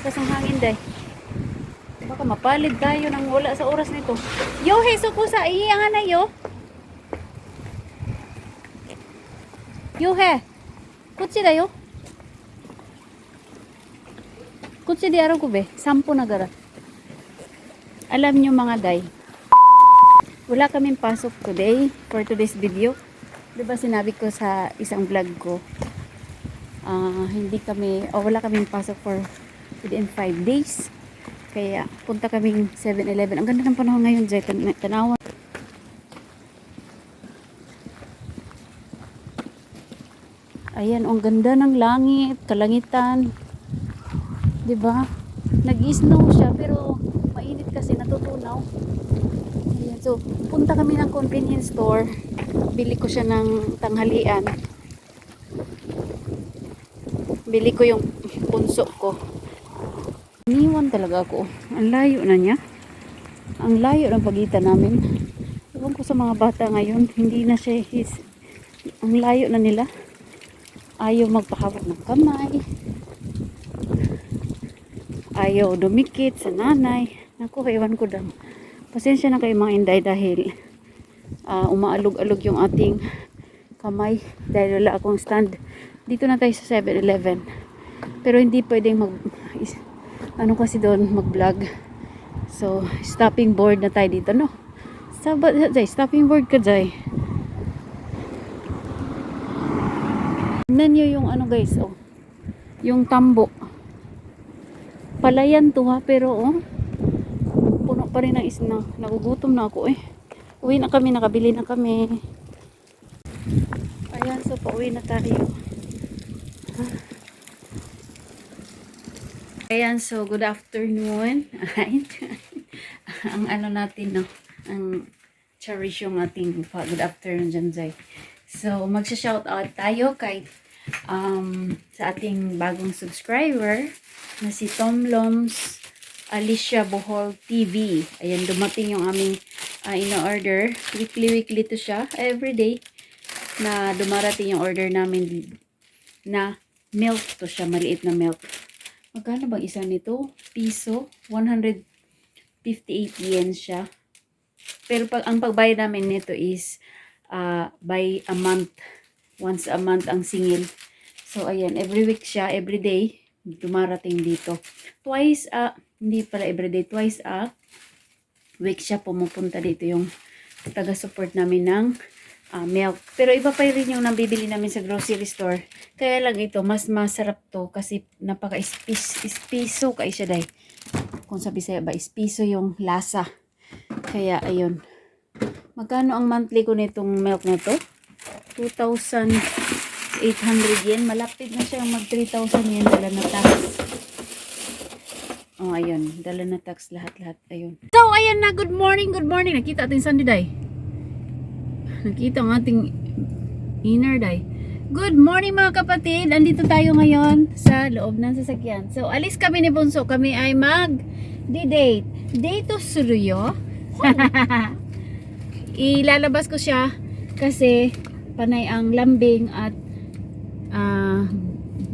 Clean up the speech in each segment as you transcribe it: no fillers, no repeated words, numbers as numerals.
lakas ng hangin day. Baka mapalid tayo nang wala sa oras nito. Yo, heso ko sa iyangan na yo. Yo he. Kutsi da yo. Kutsi di araw ko be. 10 na gara. Alam nyo mga day, wala kaming pasok today for today's video. Diba sinabi ko sa isang vlog ko, wala kaming pasok for within 5 days. Kaya punta kaming 7-Eleven. Ang ganda ng panahon ngayon, Jay. Tanawan. Ayan, ang ganda ng langit, kalangitan. Diba? Nag-snow siya pero mainit kasi natutunaw. Ayan, so punta kami ng convenience store. Bili ko siya ng tanghalian. Bili ko yung punso ko. Iniwan talaga ako. Ang layo na niya. Ang layo ng pagitan namin. Ewan ko sa mga bata ngayon, hindi na siya ang layo na nila. Ayaw magpahawak ng kamay. Ayaw dumikit sa nanay. Naku, ewan ko daw. Pasensya na kayo mga inday dahil umaalog-alog yung ating kamay dahil wala akong stand. Dito na tayo sa 7-Eleven. Pero hindi pwedeng kasi doon mag-vlog. So, stopping board na tayo dito, no? Stopping board ka, Jay. Tignan nyo yung guys, oh. Yung tambo. Palayan to ha, pero puno pa rin ng isna. Nagugutom na ako eh. Uwi na kami, nakabili na kami. Ayan, so pauwi na tayo. Ayan, so good afternoon. Ang natin, no? Ang cherish yung ating good afternoon dyan, Jay. So, magsha-shout out tayo kay sa ating bagong subscriber na si Tom Loms Alicia Bohol TV. Ayan, dumating yung aming in-order. Weekly to siya. Everyday na dumarating yung order namin na milk to siya. Maliit na milk. Magkano bang isa nito? Piso. 158 yen siya. Pero ang pagbayad namin nito is by a month. Once a month ang singil. So, ayan. Every week siya. Every day. Dumarating dito. Hindi pala everyday. Twice a week siya pumupunta dito yung taga-support namin ng milk. Pero iba pa rin yung nabibili namin sa grocery store. Kaya lang ito, mas masarap to kasi napaka-ispiso ka siya day. Kung sabi sa'yo ba, ispiso yung lasa. Kaya, ayun. Magkano ang monthly ko nitong milk na to? 2,800 yen. Malapit na siya mag 3,000 yen. Dala na tax. Oh, ayun. Dala na tax lahat-lahat. Ayun. So, ayan na. Good morning. Good morning. Nakita ating Sunday day. Nakita ang ating inner day. Good morning mga kapatid. Andito tayo ngayon sa loob ng sasakyan. So, alis kami ni Bunso. Kami ay mag-date. Date to Suruyo. Ilalabas ko siya kasi panay ang lambing at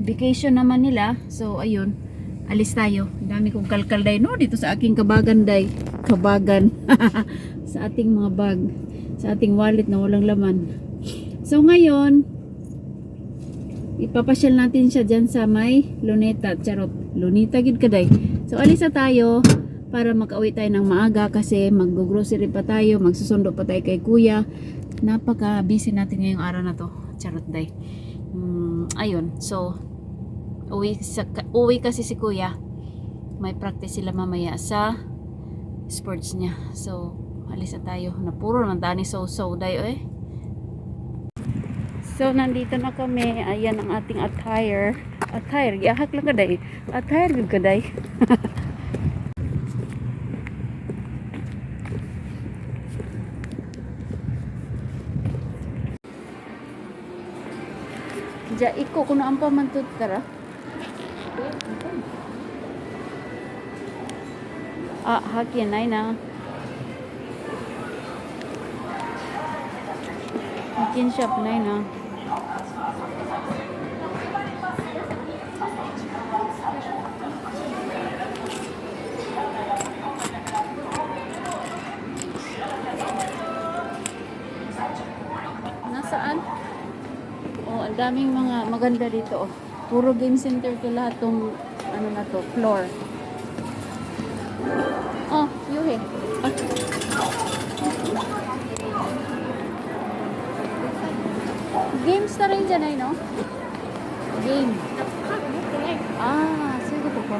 vacation naman nila. So, ayun. Alis tayo. Dami kong kalkal day, no? Dito sa aking kabagan day. Kabagan. Sa ating mga bag. Sa ating wallet na walang laman. So, ngayon, ipapasyal natin siya dyan sa may Luneta. Charot. Lunita gid kaday. So, alis na tayo para makauwi tayo ng maaga kasi mag-grocery pa tayo. Magsusundo pa tayo kay kuya. Napaka-busy natin ngayong araw na to. Charot day. Ayun. So, uwi kasi si kuya. May practice sila mamaya sa sports niya. So, alis na tayo. Napuro naman tayo ni so-so dayo eh. So, nandito na kami. Ayan ang ating attire. Attire. Gihak lang kaday. Attire yung kaday. Ja, iko kuno ang pamantod tara. Hakin ay na. Hakin shop na na. Saan? Oh, ang daming mga maganda dito. Oh. Puro game center to lahat tong ano na to, floor. Oh, yuhe. Ah. Games na rin dyan ay, no? Game. Ah, sige po po.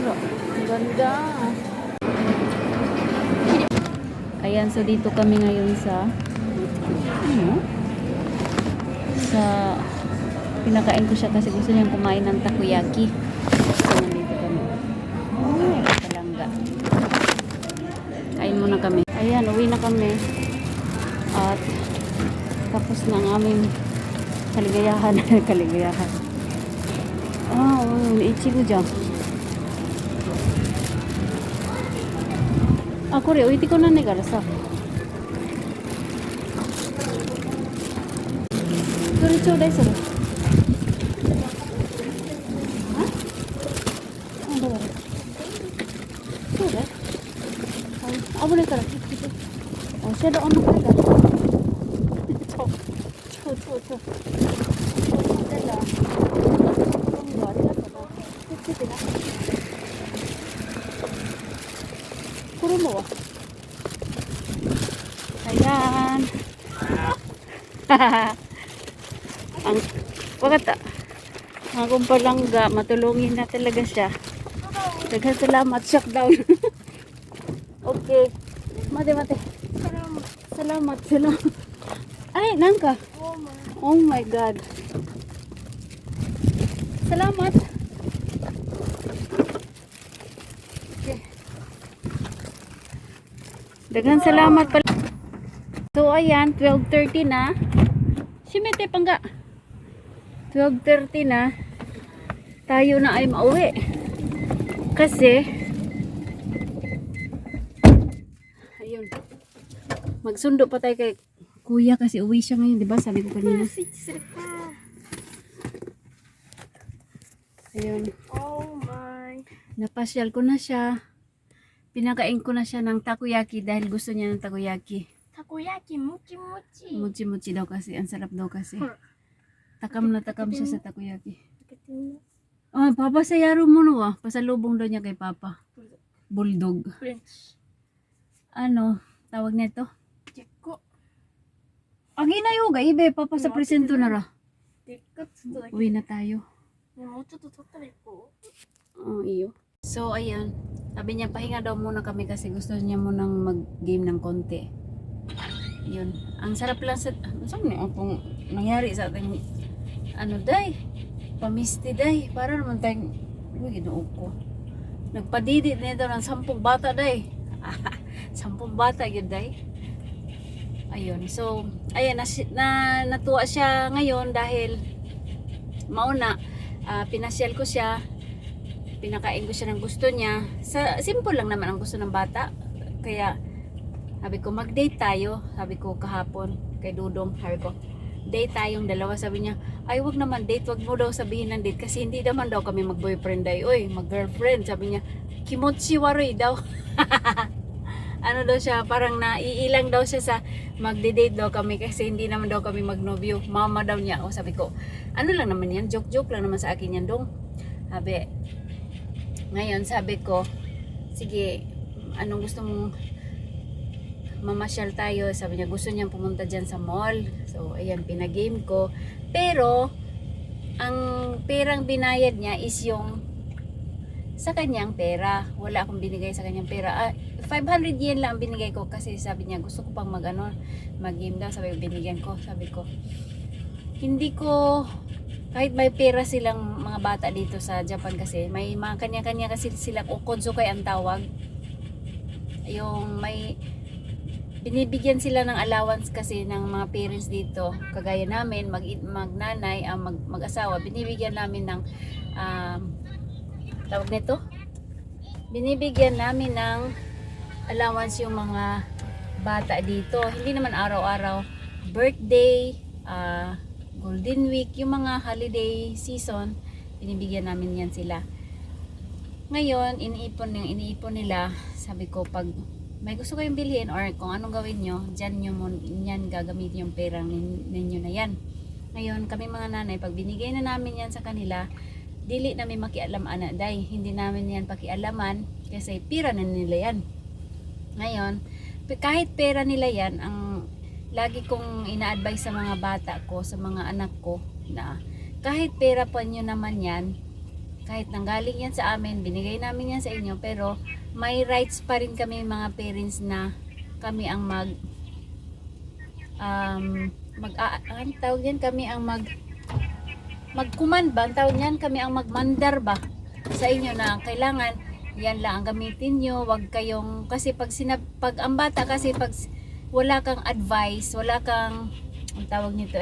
Ang ganda. Ayan, so dito kami ngayon sa sa pinakain ko siya kasi gusto niyang kumain ng takoyaki. So nandito kami. Palangga. Kain muna kami. Ayan, uwi na kami. At tapos na ang aming kaligayahan. Kaligayahan. Ah, ichigo dyan. Ah, これ置いてこないからさ。それちょうだいそれ。あ？あ、どうだろう。そうだよ。あ、危ないから気をつけて。あ、シャドウon the wayだ。ちょ。ありがとうな。気をつけてな。これもは。Ayan. Ang pagkata. Mga kumpalangga, matulungin na talaga siya. Daghang salamat, shutdown. Okay. Mate. Salamat. Ay, nangka. Oh my God. Salamat. Okay. Daghang salamat pala. So ayan, 12:30 na. Simete pangga. 12:30 na. Tayo na ay mauwi. Kasi ayun. Magsundo pa tayo kay kuya kasi uwi siya ngayon, 'di ba? Sabi ko kanina. Ayun. Oh my. Napasyal ko na siya. Pinakain ko na siya ng takoyaki dahil gusto niya ng takoyaki. Takoyaki, mochi-mochi. Mochi-mochi daw kasi. Ang sarap daw kasi. Takam na takam siya sa takoyaki. Oh, Papa, sayaro mo no ah. Pasalubong daw niya kay Papa. Bulldog. French. Ano, tawag nito? Dikko. Agi na yoga, ibe. Papa sa presento na ra. Dikko tsuto da ke. Uwi na tayo. Mo chotto tottara ippo. Oh, iyo. So, ayan. Sabi niya, pahinga daw muna kami kasi gusto niya munang mag-game ng konti. Yun. Ang sarap lang sa... Saan niya kung nangyari sa ating... Ano, day? Pamisti, day. Para naman tayong... Uy, ginoo ko. Nagpadidit nito ng 10 bata, day. 10 bata yun, day. Ayun. So, ayan. Natuwa siya ngayon dahil... Mauna, pinasyal ko siya. Pinakain ko siya ng gusto niya. Simple lang naman ang gusto ng bata. Kaya, sabi ko, mag-date tayo. Sabi ko kahapon kay Dudong, sabi ko, date tayong dalawa. Sabi niya, ay wag naman date, wag mo daw sabihin ng date kasi hindi naman daw kami mag-boyfriend ay. Uy, mag-girlfriend. Sabi niya, kimochi waroy daw. Ano daw siya, parang naiilang daw siya sa magde-date daw kami kasi hindi naman daw kami magnobyo. Mama daw niya. O sabi ko, ano lang naman yan, joke-joke lang naman sa akin yan dong. Sabi, ngayon sabi ko, sige, anong gusto mong mamasyal tayo? Sabi niya, gusto niyang pumunta dyan sa mall. So, ayan, pinagame ko. Pero, ang perang binayad niya is yung sa kanyang pera. Wala akong binigay sa kanyang pera. 500 yen lang ang binigay ko kasi sabi niya, gusto ko pang mag-game daw. Sabi ko, binigyan ko. Sabi ko, hindi ko... Kahit may pera silang mga bata dito sa Japan kasi, may mga kanya-kanya kasi sila, okonzukay ang tawag. Yung may, binibigyan sila ng allowance kasi ng mga parents dito. Kagaya namin, magnanay, mag-asawa, binibigyan namin ng, tawag nito? Binibigyan namin ng allowance yung mga bata dito. Hindi naman araw-araw. Birthday, Golden Week, yung mga holiday season, binibigyan namin yan sila. Ngayon, iniipon nila, sabi ko, pag may gusto kayong bilhin or kung anong gawin nyo, yan gagamitin yung pera ninyo na yan. Ngayon, kami mga nanay, pag binigay na namin yan sa kanila, dili namin makialam day. Hindi namin yan pakialaman kasi pera na nila yan. Ngayon, kahit pera nila yan, ang lagi kong ina-advise sa mga bata ko, sa mga anak ko, na kahit pera pa nyo naman yan, kahit nanggaling yan sa amin, binigay namin yan sa inyo, pero may rights pa rin kami mga parents na kami ang ang tawag yan, kami ang magkuman ba, ang tawag yan, kami ang magmandar ba sa inyo na kailangan yan lang ang gamitin nyo, wag kayong, kasi pag ang bata kasi pag wala kang advice, wala kang, ang tawag nito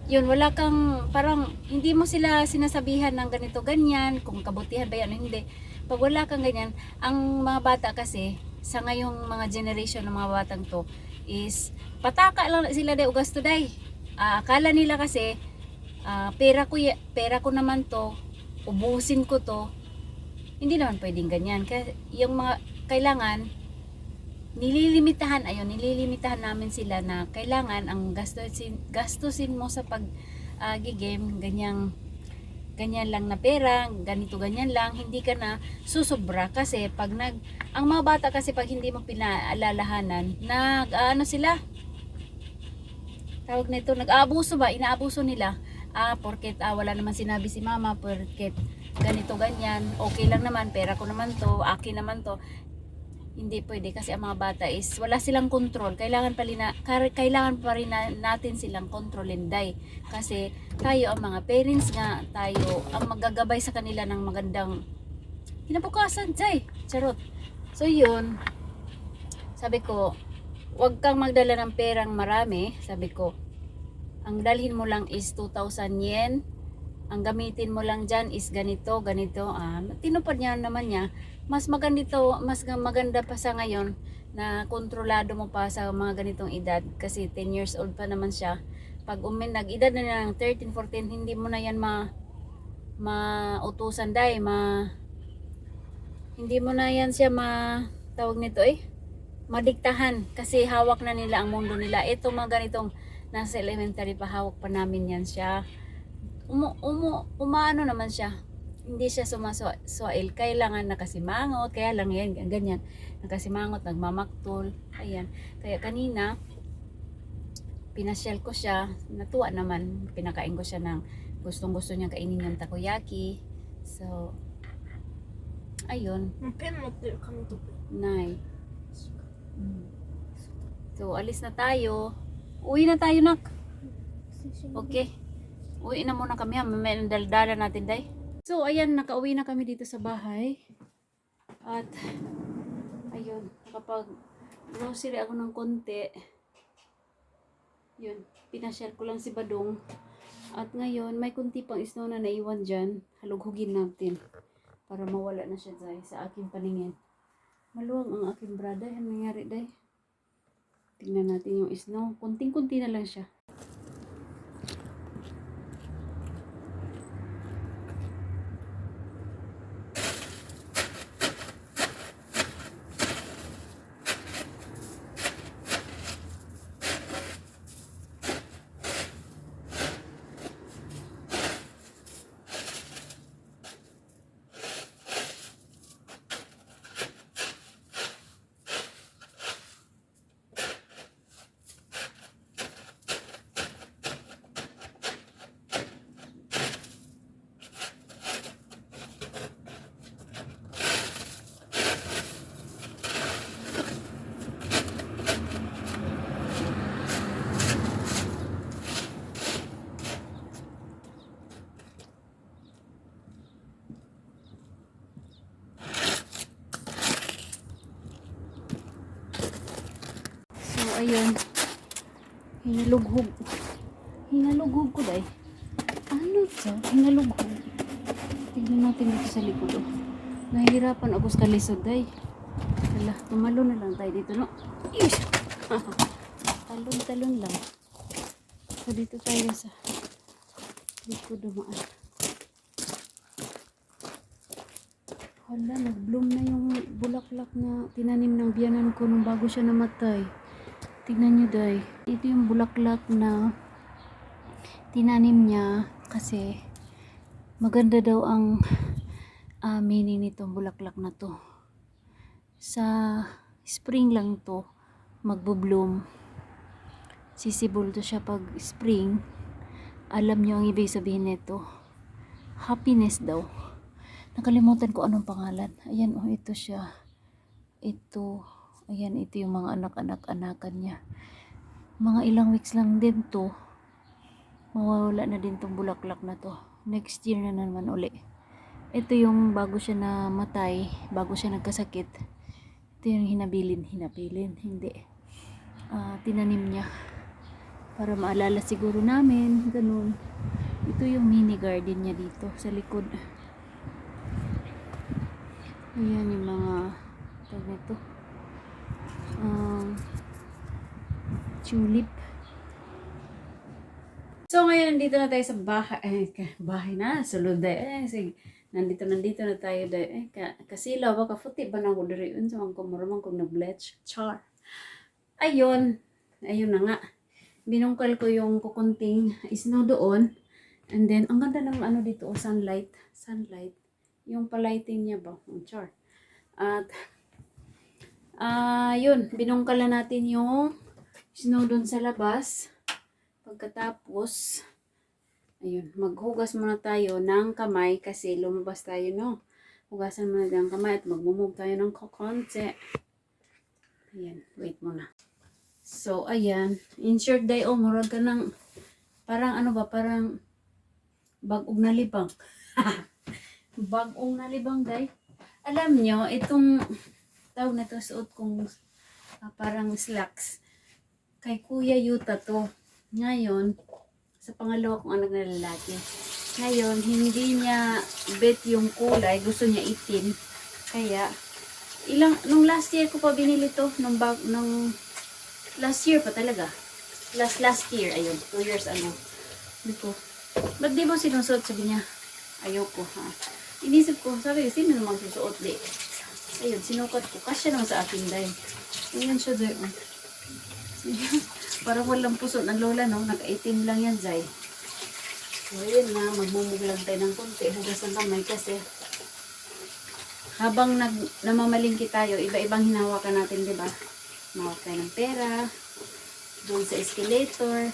yun, wala kang, parang hindi mo sila sinasabihan ng ganito ganyan, kung kabutihan ba yan o hindi. Pag wala kang ganyan, ang mga bata kasi sa ngayong mga generation ng mga batang to is pataka lang sila day o gasto day. Akala nila kasi pera ko naman to, ubusin ko to. Hindi naman pwedeng ganyan. Kasi yung mga kailangan nililimitahan namin sila na kailangan ang gastusin mo sa pag game ganyan lang na pera, ganito ganyan lang, hindi ka na susobra kasi ang mga bata kasi pag hindi mo pinaalalahanan, sila tawag nito, nag-aabuso ba, inaabuso nila, porket wala naman sinabi si mama, porket ganito ganyan, okay lang naman, pera ko naman to, akin naman to. Hindi pwede kasi ang mga bata is wala silang control. Kailangan pa rin natin silang kontrolin day. Kasi tayo ang mga parents nga, tayo ang magagabay sa kanila ng magandang kinabukasan, day. Charot. So yun, sabi ko, wag kang magdala ng perang marami. Sabi ko, ang dalhin mo lang is 2,000 yen. Ang gamitin mo lang dyan is ganito. Tinupad niya naman niya. Mas maganda pa sa ngayon na kontrolado mo pa sa mga ganitong edad kasi 10 years old pa naman siya. Pag nag-edad na niya ng 13, 14, hindi mo na yan mautusan day, hindi mo na yan siya tawag nito madiktahan kasi hawak na nila ang mundo nila. Ito mga ganitong nasa elementary pa, hawak pa namin yan siya. Umaano naman siya, hindi siya sumaswail, kailangan nakasimangot, kaya lang yan, ganyan, nakasimangot, nagmamaktol, ayan. Kaya kanina, pinasyal ko siya, natuwa naman, pinakain ko siya ng gustong gusto niyang kainin ng takoyaki, so, ayun. ペン持ってる紙とか Nay. So, alis na tayo. Uwi na tayo, nak. Okay. Uwi na muna kami, mamaya ng daldala natin, day. So, ayan, nakauwi na kami dito sa bahay. At, ayun, nakapag-grocery ako ng konti. Yun, pinasyal ko lang si Badong. At ngayon, may kunti pang snow na naiwan dyan. Halughugin natin. Para mawala na siya, day, sa aking paningin. Maluwang ang aking brada. Yan nangyari, day. Tingnan natin yung snow. Kunting-kunti na lang siya. Ayun, hinalughog ko day. Ano ito? Hinalughog. Tignan natin dito sa likod. Nahihirapan ako sa kalisod day. Hala, tumalo na lang tayo dito, no? Talon lang. So dito tayo sa likod dumaan. Hala, nag-bloom na yung bulaklak na tinanim ng biyanan ko nung bago siya namatay. Tignan nyo, day. Ito yung bulaklak na tinanim niya kasi maganda daw ang meaning nitong bulaklak na to. Sa spring lang to magbo-bloom. Sisibol to siya pag spring. Alam nyo ang ibig sabihin nito. Happiness daw. Nakalimutan ko anong pangalan. Ayan, oh, ito siya. Ito. Ayan, ito yung mga anak-anak-anakan niya. Mga ilang weeks lang din to. Mawawala na din tong bulaklak na to. Next year na naman uli. Ito yung bago siya namatay, bago siya nagkasakit. Ito yung hinabilin, hindi. Tinanim niya. Para maalala siguro namin, ganun. Ito yung mini garden niya dito sa likod. Ayan yung mga tawag nito. Tulip. So ngayon nandito na tayo sa bahay. Bahay na, sulod sige. Nandito na tayo dahil kasilaw ba kafuti ba na ko diri unsa man ko maramang kog nag-bleach char. Ayun na nga. Binungkal ko yung kukunting snow doon. And then ang ganda ng ano dito, sunlight. Yung palighting niya ba, char. At yun, binungkal na natin yung snow doon sa labas. Pagkatapos, ayun, maghugas muna tayo ng kamay kasi lumabas tayo, no? Hugasan muna tayo ng kamay at magmumove tayo ng konti. Ayan, wait muna. So, ayan. In short, day, murag ka ng, parang ano ba, parang bagong nalibang. Bagong nalibang, day. Alam nyo, itong tawag na to, suot kong parang slacks. Kay Kuya Yuta to. Ngayon, sa pangalawa kong anak na lalaki. Ngayon, hindi niya bet yung kulay. Gusto niya itim. Kaya, nung last year ko pa binili to. Nung last year pa talaga. Last year, ayun. 2 years ano. Sabi ko, ba't di mo sinusuot? Sabi niya, ayoko ha. Inisip ko, sabi ko, sino namang susuot di? Ayun, sinukat ko. Kasya naman sa akin dahil. Ayan siya doon. Parang walang puso ng lola, no? Naka-itim lang yan, Zay. So, ayun na. Magmumuglag tayo ng konti. Hugas ng kamay kasi habang namamalingki tayo, iba-ibang hinawakan natin, di ba? Mawak tayo ng pera. Doon sa escalator.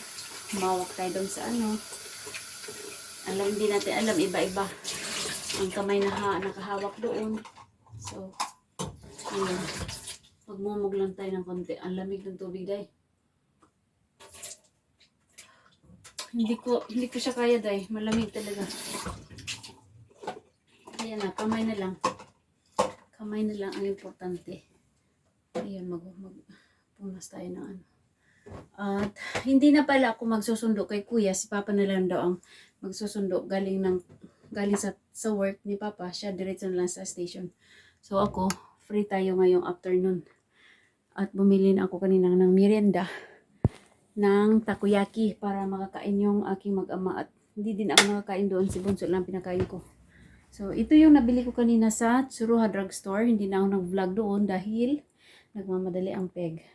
Mawak tayo doon sa ano. Hindi natin alam, iba-iba. Ang kamay na nakahawak doon. So, ayun. Magmumuglang tayo ng konti. Ang lamig ng tubig, Day. Hindi ko siya kaya, Day. Malamig talaga. Ayan na, kamay na lang. Kamay na lang ang importante. Ayan, magpunas tayo ng ano. At hindi na pala ako magsusundo kay Kuya. Si Papa na lang daw ang magsusundo. Galing sa work ni Papa. Siya diretso na lang sa station. So ako, free tayo ngayong afternoon. At bumili na ako kanina ng merienda ng takoyaki para makakain yung aking mag-ama. At hindi din ako nakakain doon. Si Bunso lang pinakain ko. So ito yung nabili ko kanina sa Tsuruha Drugstore. Hindi na ako nag-vlog doon dahil nagmamadali ang peg.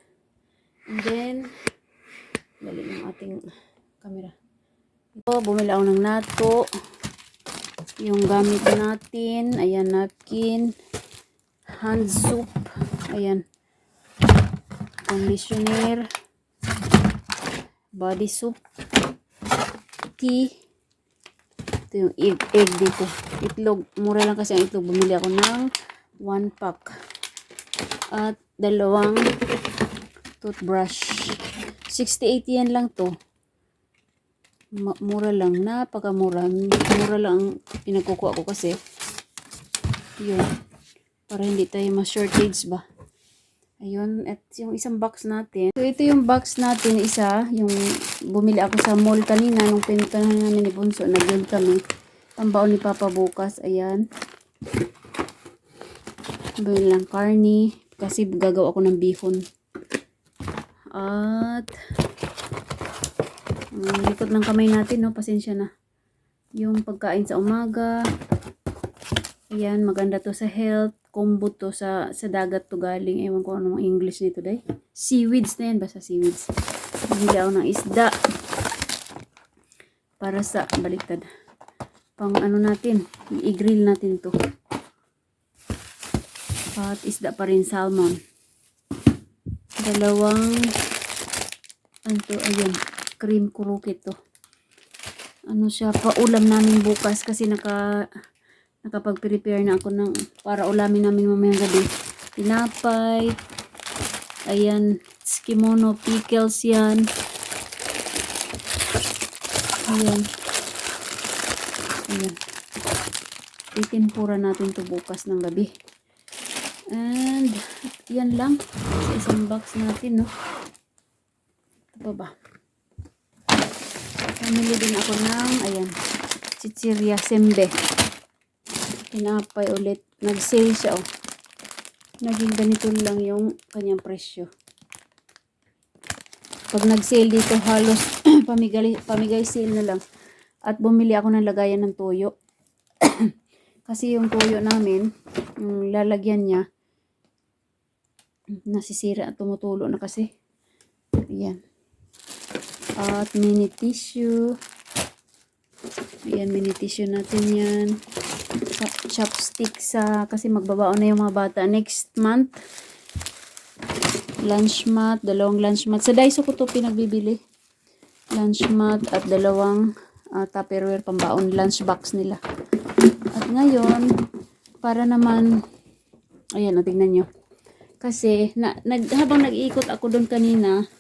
And then, dali ng ating camera. Ito, bumili ako ng nato. Yung gamit natin. Ayan, napkin. Hand soap. Ayan. Conditioner. Body soap. Tea. Ito yung egg dito. Itlog. Mura lang kasi ang itlog. Bumili ako ng 1 pack. At 2 toothbrush. 68 yen lang to. Mura lang. Napakamura. Mura lang ang pinagkukuha ko kasi. Yun. Para hindi tayo ma-shortage ba. Ayun. At yung isang box natin. So, ito yung box natin. Isa. Yung bumili ako sa mall kanina. Nung pinuntahan namin ni Bunso. Nag-yun kami. Pambaon ni Papa bukas. Ayan. Bumili lang karni. Kasi gagawa ako ng bihon. At likod ng kamay natin, no? Pasensya na. Yung pagkain sa umaga. Ayan, maganda to sa health. combo to sa dagat to galing. Ewan ko anong English nito day. Seaweeds na yan, basta seaweeds. Bumili ako ng isda. Para sa, baliktad. Pang ano natin, i-grill natin to. At isda pa rin, salmon. Dalawang, ano to, ayun, cream kurukit to. Ano siya, paulam namin bukas kasi nakapag-prepare na ako ng para ulamin namin mamayang gabi. Tinapay, ayan, kimono, pickles yan. Ayan. Ayan. Itimpura natin to bukas ng gabi. And, yan lang. Sa isang box natin, no? Ito pa ba? Pamili din ako ng, ayan, chichirya sembe. Tinapay ulit. Nag-sale siya, oh. Naging ganito lang yung kanyang presyo. Pag nag-sale dito, halos pamigay sale na lang. At bumili ako ng lagayan ng toyo. Kasi yung toyo namin, yung lalagyan niya, nasisira at tumutulo na kasi. Ayan. At mini tissue. Ayan, mini tissue natin yan. Chopstick kasi magbabaon na yung mga bata next month. Lunch mat, dalawang lunch mat. Sa Daiso ko to pinagbibili. Lunch mat at dalawang Tupperware pambaon lunch box nila. At ngayon, para naman, ayan, tingnan nyo. Kasi, habang nag-iikot ako doon kanina,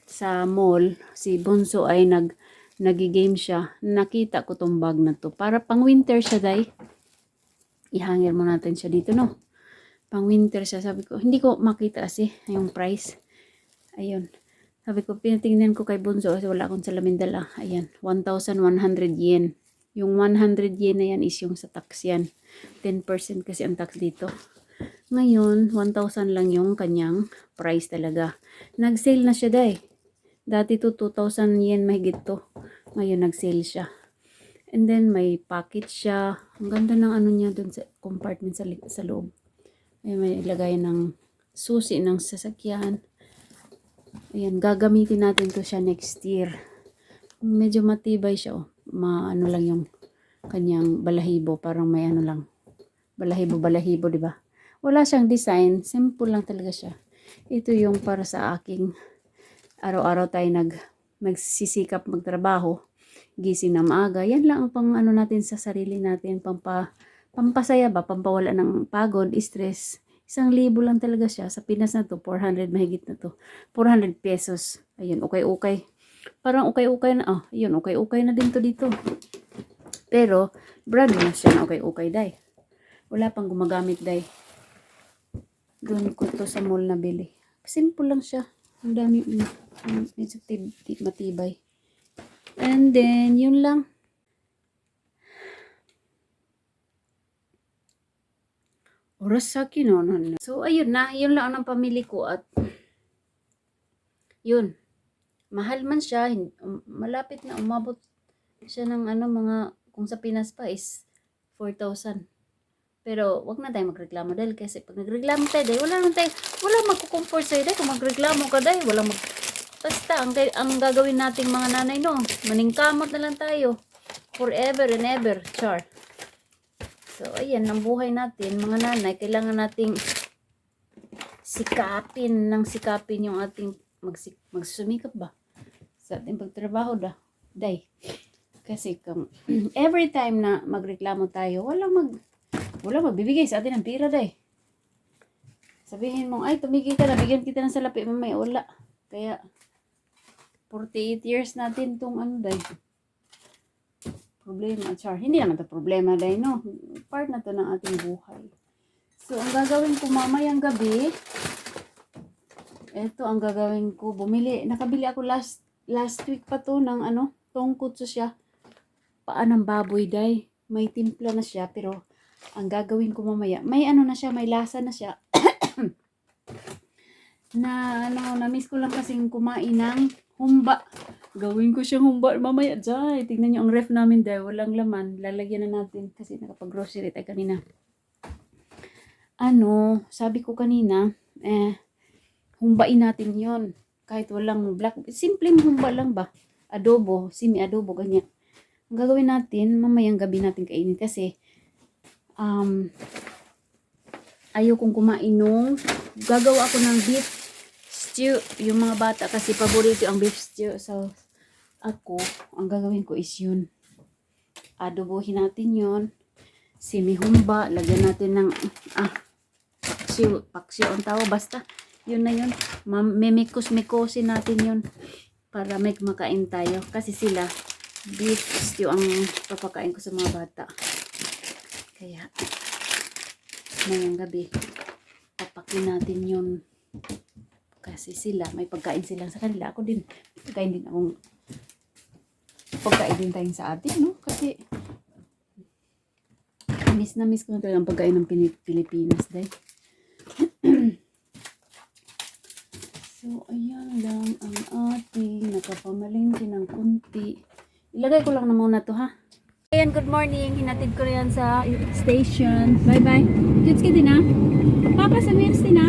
sa mall, si Bunso ay nag-game siya. Nakita ko tong bag na to. Para pang winter siya, day. Ihangir mo natin siya dito, no? Pang winter siya. Sabi ko, hindi ko makita kasi yung price. Ayun. Sabi ko, pinatingnan ko kay Bunso kasi wala akong salamin dala. Ayan, 1,100 yen. Yung 100 yen na yan is yung sa tax yan. 10% kasi ang tax dito. Ngayon, 1,000 lang yung kanyang price talaga. Nag-sale na siya, day. Dati to 2,000 yen mahigit to. Ngayon, nag-sale siya. And then, may packet siya. Ang ganda ng ano niya dun sa compartment sa loob. May ilagay ng susi ng sasakyan. Ayan, gagamitin natin to siya next year. Medyo matibay siya, oh. Ano lang yung kanyang balahibo. Parang may ano lang. Balahibo, di ba? Wala siyang design. Simple lang talaga siya. Ito yung para sa aking araw-araw tayo magsisikap magtrabaho. Gising na maaga. Yan lang ang pang ano natin sa sarili natin. Pampasaya ba? Pampawala ng pagod, stress. 1,000 lang talaga siya. Sa Pinas na to, 400 mahigit na to. 400 pesos. Ayun, okay. Parang okay na. Oh, yun, okay na din to dito. Pero, brand na siya na okay, day. Wala pang gumagamit, day. Doon ko to sa mall na bili. Simple lang siya. Ang dami, matibay. And then, yun lang. Orasaki no. So, ayun na. Yun lang ang pamili ko at yun. Mahal man siya. Malapit na umabot siya ng mga, kung sa Pinas pa is 4,000. Pero, wag na tayo magreklamo dahil kasi pag nagreklamo tayo, dahil wala magkukomfort sa'yo dahil kung magreklamo ka dahil basta, ang gagawin nating mga nanay, no, maningkamot na lang tayo. Forever and ever, char. So, ayan, ang buhay natin, mga nanay, kailangan nating sikapin yung ating magsumikap ba? Sa ating pagtrabaho day. Kasi kung every time na magreklamo tayo, wala magbibigay sa atin ng pira, day. Sabihin mo, ay, tumigil ka na, bigyan kita ng salapi, mamaya, wala. Kaya, 48 years natin itong day. Problema, char. Hindi naman ito problema, day, no? Part na to ng ating buhay. So, ang gagawin ko mamayang gabi, ito ang gagawin ko, nakabili ako last week pa to ng tongkutsu siya. Paan ng baboy, day. May timpla na siya, pero ang gagawin ko mamaya, may na siya, may lasa na siya. Na miss ko lang kasing kumain ng humba. Gawin ko siyang humba mamaya, Jai. Tingnan niyo ang ref namin dahil walang laman. Lalagyan na natin kasi nakapag-grocery tayo kanina. Ano, sabi ko kanina, humbain natin yon kahit walang black. Simpleng humba lang ba? Adobo, semi-adobo, ganyan. Ang gagawin natin, mamayang gabi natin kainin kasi ayaw kong kumain nung gagawa ako ng beef stew. Yung mga bata kasi paborito ang beef stew. So, ako, ang gagawin ko is yun. Adobohin natin yun. Semi-humba. Lagyan natin ng paksiw ang tawag. Basta, yun na yun. Memikos-mikosin natin yun para may makain tayo. Kasi sila, beef stew ang papakain ko sa mga bata. Kaya, ngayong gabi, papakin natin yun. Kasi sila, may pagkain sila sa kanila. Ako din, pagkain din akong pagkain din tayong sa atin, no? Kasi, miss na miss ko na talaga ang pagkain ng Pilipinas, dahil. So, ayan lang ang ating nakapamalingki ng kunti. Ilagay ko lang na muna to, ha? Ayan, good morning. Hinatid ko yan sa station. Bye-bye. Goods ka din, ha? Papa, sa meals din, ha?